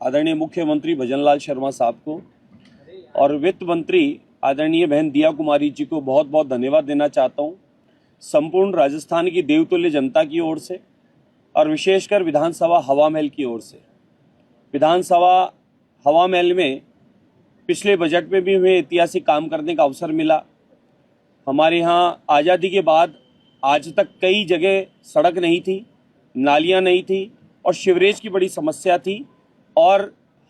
आदरणीय मुख्यमंत्री भजनलाल शर्मा साहब को और वित्त मंत्री आदरणीय बहन दिया कुमारी जी को बहुत बहुत धन्यवाद देना चाहता हूं, संपूर्ण राजस्थान की देवतुल्य जनता की ओर से और विशेषकर विधानसभा हवा महल की ओर से। विधानसभा हवा महल में पिछले बजट में भी हमें ऐतिहासिक काम करने का अवसर मिला। हमारे यहाँ आज़ादी के बाद आज तक कई जगह सड़क नहीं थी, नालियाँ नहीं थी और सीवरेज की बड़ी समस्या थी और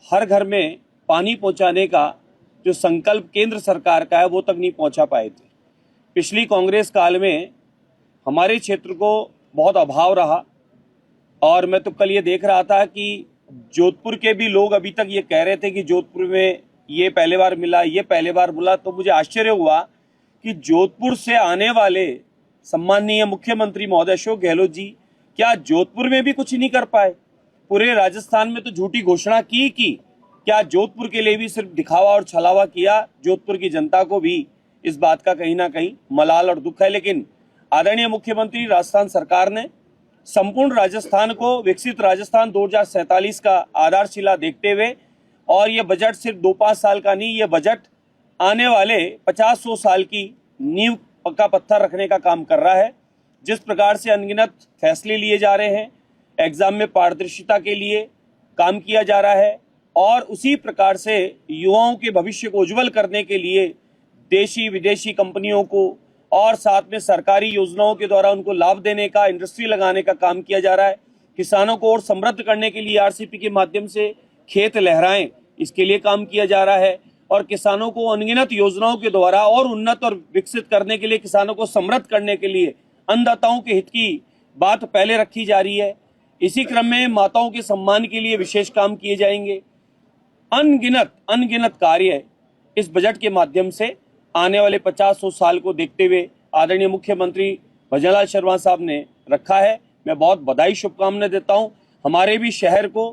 हर घर में पानी पहुँचाने का जो संकल्प केंद्र सरकार का है वो तक नहीं पहुँचा पाए थे। पिछली कांग्रेस काल में हमारे क्षेत्र को बहुत अभाव रहा और मैं तो कल ये देख रहा था कि जोधपुर के भी लोग अभी तक ये कह रहे थे कि जोधपुर में ये पहले बार मिला, ये पहले बार मिला। तो मुझे आश्चर्य हुआ कि जोधपुर से आने वाले सम्माननीय मुख्यमंत्री महोदय अशोक गहलोत जी क्या जोधपुर में भी कुछ नहीं कर पाए? पूरे राजस्थान में तो झूठी घोषणा की क्या जोधपुर के लिए भी सिर्फ दिखावा और छलावा किया? जोधपुर की जनता को भी इस बात का कहीं ना कहीं मलाल और दुख है। लेकिन आदरणीय मुख्यमंत्री राजस्थान सरकार ने संपूर्ण राजस्थान को विकसित राजस्थान 2047 का आधारशिला देखते हुए और ये बजट सिर्फ 2-5 साल का नहीं, ये बजट आने वाले 50-100 साल की नींव पक्का पत्थर रखने का काम कर रहा है। जिस प्रकार से अनगिनत फैसले लिए जा रहे हैं, एग्जाम में पारदर्शिता के लिए काम किया जा रहा है और उसी प्रकार से युवाओं के भविष्य को उज्जवल करने के लिए देशी विदेशी कंपनियों को और साथ में सरकारी योजनाओं के द्वारा उनको लाभ देने का, इंडस्ट्री लगाने का काम किया जा रहा है। किसानों को और समृद्ध करने के लिए आरसीपी के माध्यम से खेत लहराएं, इसके लिए काम किया जा रहा है और किसानों को अनगिनत योजनाओं के द्वारा और उन्नत और विकसित करने के लिए, किसानों को समृद्ध करने के लिए अन्नदाताओं के हित की बात पहले रखी जा रही है। इसी क्रम में माताओं के सम्मान के लिए विशेष काम किए जाएंगे। अनगिनत कार्य इस बजट के माध्यम से आने वाले 50-100 साल को देखते हुए आदरणीय मुख्यमंत्री भजनलाल शर्मा साहब ने रखा है। मैं बहुत बधाई शुभकामनाएं देता हूं। हमारे भी शहर को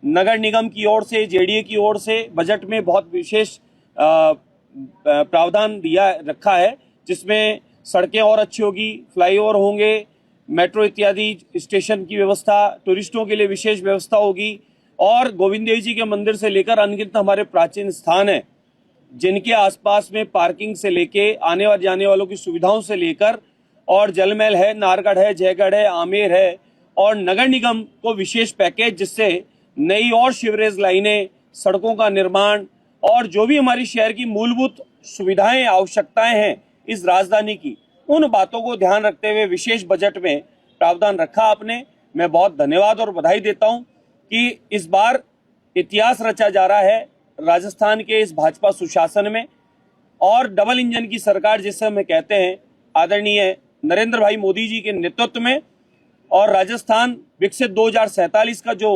नगर निगम की ओर से, जेडीए की ओर से बजट में बहुत विशेष प्रावधान दिया रखा है, जिसमें सड़कें और अच्छी होगी, फ्लाईओवर होंगे, मेट्रो इत्यादि स्टेशन की व्यवस्था, टूरिस्टों के लिए विशेष व्यवस्था होगी और गोविंद देव जी के मंदिर से लेकर अनगिनत हमारे प्राचीन स्थान हैं जिनके आसपास में पार्किंग से लेके आने और जाने वालों की सुविधाओं से लेकर और जलमहल है, नाहरगढ़ है, जयगढ़ है, आमेर है और नगर निगम को विशेष पैकेज जिससे नई और सीवरेज लाइनें, सड़कों का निर्माण और जो भी हमारी शहर की मूलभूत सुविधाएं, आवश्यकताएं हैं इस राजधानी की, उन बातों को ध्यान रखते हुए विशेष बजट में प्रावधान रखा आपने। मैं बहुत धन्यवाद और बधाई देता हूं कि इस बार इतिहास रचा जा रहा है राजस्थान के इस भाजपा सुशासन में और डबल इंजन की सरकार जिसे हमें कहते हैं आदरणीय नरेंद्र भाई मोदी जी के नेतृत्व में और राजस्थान विकसित 2047 का जो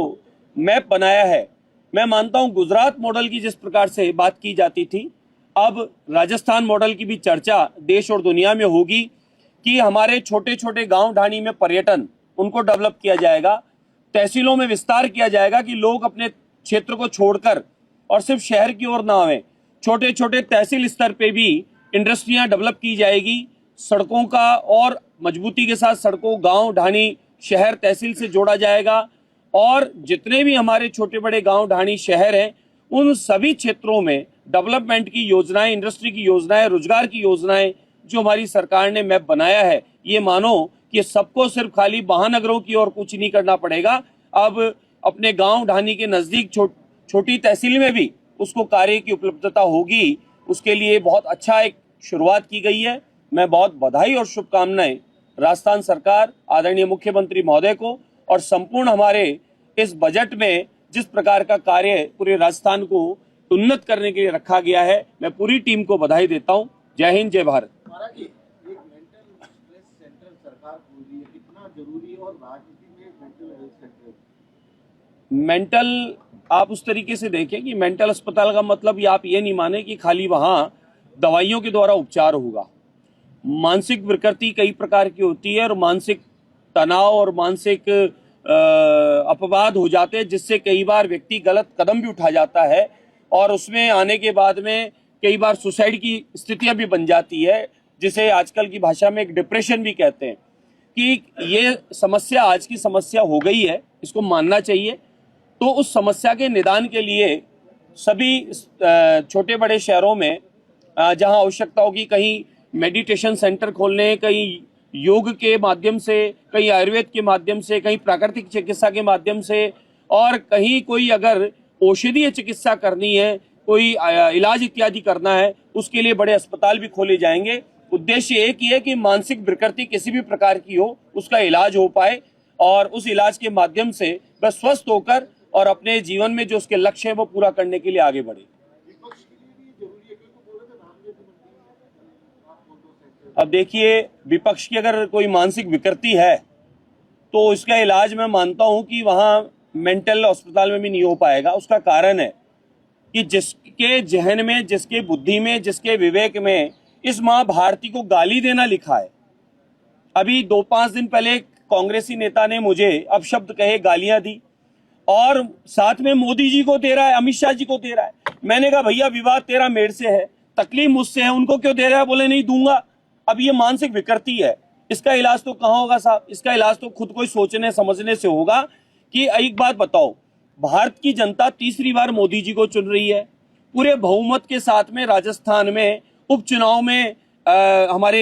मैप बनाया है। मैं मानता हूं गुजरात मॉडल की जिस प्रकार से बात की जाती थी, अब राजस्थान मॉडल की भी चर्चा देश और दुनिया में होगी कि हमारे छोटे छोटे गांव ढाणी में पर्यटन उनको डेवलप किया जाएगा, तहसीलों में विस्तार किया जाएगा कि लोग अपने क्षेत्र को छोड़कर और सिर्फ शहर की ओर ना आए, छोटे छोटे तहसील स्तर पे भी इंडस्ट्रियां डेवलप की जाएगी। सड़कों का और मजबूती के साथ सड़कों, गांव ढाणी, शहर, तहसील से जोड़ा जाएगा और जितने भी हमारे छोटे बड़े गांव ढाणी शहर हैं उन सभी क्षेत्रों में डेवलपमेंट की योजनाएं, इंडस्ट्री की योजनाएं, रोजगार की योजनाएं जो हमारी सरकार ने मैप बनाया है, ये मानो कि सबको सिर्फ खाली महानगरों की ओर कुछ नहीं करना पड़ेगा। अब अपने गांव ढाणी के नजदीक छोटी तहसील में भी उसको कार्य की उपलब्धता होगी। उसके लिए बहुत अच्छा एक शुरुआत की गई है। मैं बहुत बधाई और शुभकामनाएं राजस्थान सरकार, आदरणीय मुख्यमंत्री महोदय को और संपूर्ण हमारे इस बजट में जिस प्रकार का कार्य पूरे राजस्थान को उन्नत करने के लिए रखा गया है, मैं पूरी टीम को बधाई देता हूं। जय हिंद, जय भारत। मेंटल आप उस तरीके से देखें कि मेंटल अस्पताल का मतलब आप ये नहीं माने कि खाली वहां दवाइयों के द्वारा उपचार होगा। मानसिक विकृति कई प्रकार की होती है और मानसिक तनाव और मानसिक अपवाद हो जाते हैं, जिससे कई बार व्यक्ति गलत कदम भी उठा जाता है और उसमें आने के बाद में कई बार सुसाइड की स्थितियां भी बन जाती है, जिसे आजकल की भाषा में एक डिप्रेशन भी कहते हैं। कि ये समस्या आज की समस्या हो गई है, इसको मानना चाहिए। तो उस समस्या के निदान के लिए सभी छोटे बड़े शहरों में जहां आवश्यकता होगी, कहीं मेडिटेशन सेंटर खोलने, कहीं योग के माध्यम से, कहीं आयुर्वेद के माध्यम से, कहीं प्राकृतिक चिकित्सा के माध्यम से, और कहीं कोई अगर औषधीय चिकित्सा करनी है, कोई इलाज इत्यादि करना है, उसके लिए बड़े अस्पताल भी खोले जाएंगे। उद्देश्य एक ही है कि मानसिक विकृति किसी भी प्रकार की हो, उसका इलाज हो पाए और उस इलाज के माध्यम से वह स्वस्थ होकर और अपने जीवन में जो उसके लक्ष्य है वो पूरा करने के लिए आगे बढ़े। अब देखिए, विपक्ष की अगर कोई मानसिक विकृति है तो इसका इलाज मैं मानता हूं कि वहां मेंटल अस्पताल में भी नहीं हो पाएगा। उसका कारण है कि जिसके जहन में, जिसके बुद्धि में, जिसके विवेक में इस मां भारती को गाली देना लिखा है। अभी 2-5 दिन पहले कांग्रेसी नेता ने मुझे अपशब्द कहे, गालियां दी और साथ में मोदी जी को दे रहा है, अमित शाह जी को दे रहा है। मैंने कहा भैया विवाद तेरा मेरे से है, तकलीफ मुझसे है, उनको क्यों दे रहा है? बोले नहीं दूंगा। अब ये मानसिक विकृति है, इसका इलाज तो कहां होगा साहब? इसका इलाज तो खुद को सोचने समझने से होगा। कि एक बात बताओ, भारत की जनता तीसरी बार मोदी जी को चुन रही है, पूरे बहुमत के साथ में राजस्थान में उपचुनाव में हमारे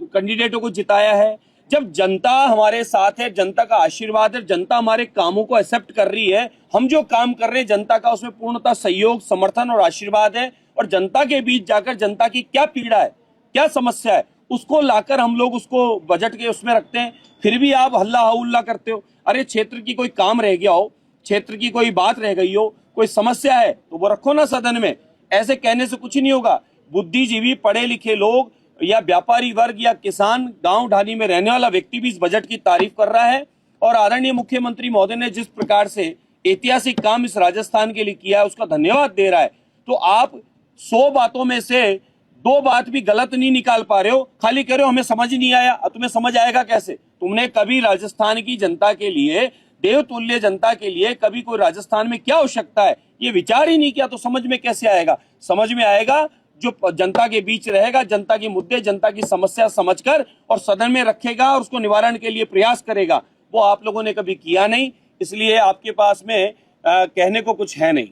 कैंडिडेटों को जिताया है। जब जनता हमारे साथ है, जनता का आशीर्वाद है, जनता हमारे कामों को एक्सेप्ट कर रही है, हम जो काम कर रहे हैं जनता का उसमें पूर्णतः सहयोग, समर्थन और आशीर्वाद है, और जनता के बीच जाकर जनता की क्या पीड़ा है, क्या समस्या है, उसको लाकर हम लोग उसको बजट के उसमें रखते हैं। फिर भी आप हल्ला हल्ला करते हो। अरे क्षेत्र की कोई काम रह गया हो, क्षेत्र की कोई बात रह गई हो, कोई समस्या है तो वो रखो ना सदन में। ऐसे कहने से कुछ नहीं होगा। बुद्धिजीवी, पढ़े लिखे लोग या व्यापारी वर्ग या किसान, गांव ढाणी में रहने वाला व्यक्ति भी इस बजट की तारीफ कर रहा है। और आदरणीय मुख्यमंत्री महोदय ने जिस प्रकार से ऐतिहासिक काम इस राजस्थान के लिए किया है उसका धन्यवाद दे रहा है। तो आप 100 बातों में से 2 बात भी गलत नहीं निकाल पा रहे हो, खाली कह रहे हो हमें समझ नहीं आया। तुम्हें समझ आएगा कैसे? तुमने कभी राजस्थान की जनता के लिए, देवतुल्य जनता के लिए कभी कोई राजस्थान में क्या आवश्यकता है ये विचार ही नहीं किया, तो समझ में कैसे आएगा? समझ में आएगा जो जनता के बीच रहेगा, जनता के मुद्दे, जनता की समस्या समझकर और सदन में रखेगा और उसको निवारण के लिए प्रयास करेगा। वो आप लोगों ने कभी किया नहीं, इसलिए आपके पास में कहने को कुछ है नहीं।